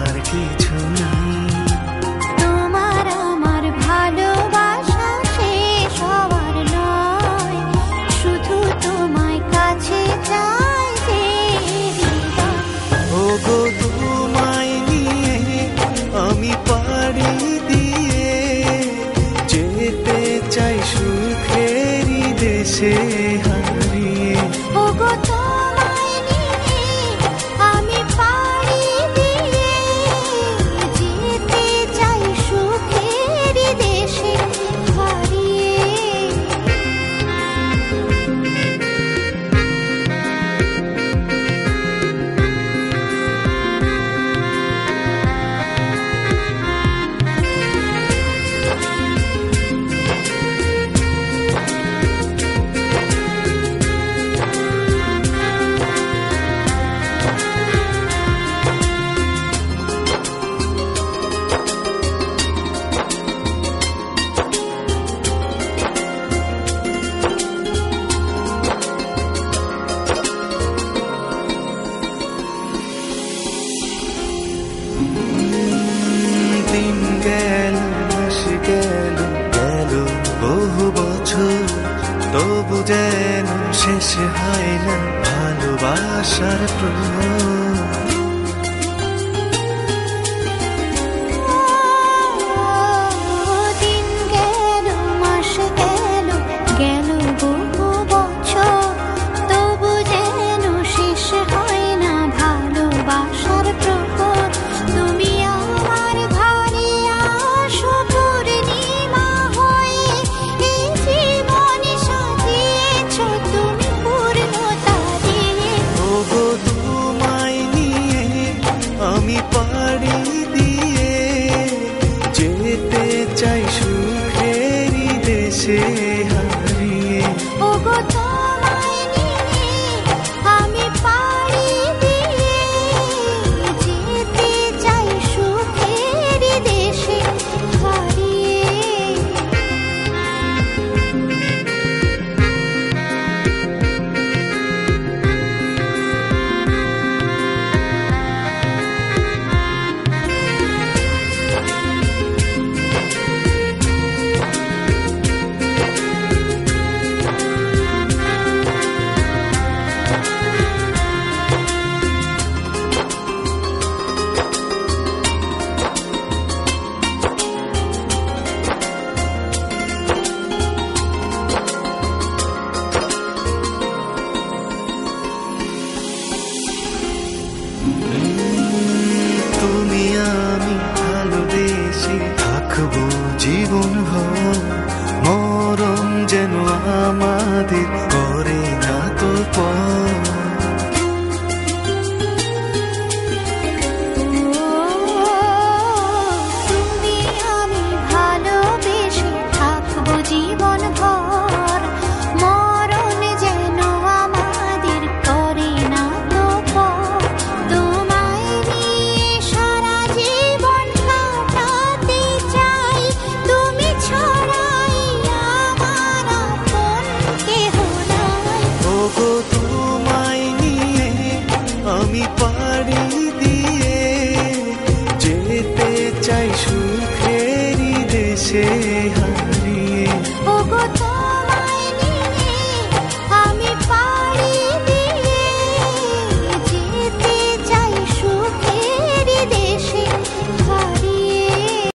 আর কিছু নাই। তোমার আমার ভালোবাসা শেষ হওয়ার নয়, শুধু তোমায় কাছে চাই যে হৃদয়। ওগো তোমায় নিয়ে আমি পাড়ি দিয়ে যেতে চাই সুখেরই দেশে হারিয়ে। ওগো তোমায় নিয়ে আমি পাড়ি দিয়ে যেতে চাই সুখের দেশে হারিয়ে। দিন গেল মাস গেল গেল বহু বছর, তবু যেন শেষ হয় না ভালোবাসার প্রহর। দিন গেল মাস গেল গেল বহু বছর, তবু যেন শেষ হয় না ভালোবাসার প্রহর। তুমি আমার ঘরে আসো পূর্ণিমা হয়ে, এই জীবন সাজিয়েছ তুমি পূর্ণতা দিয়ে। ওগো তোমায় নিয়ে আমি পাড়ি দিয়ে যেতে চাই সুখেরই দেশে হারিয়ে। ওগো তোমায় নিয়ে আমি পাড়ি দিয়ে যেতে চাই সুখের দেশে হারিয়ে। তুমি আমি ভালোবেসে থাকবো জীবন ভর, মরণ যেন আমাদের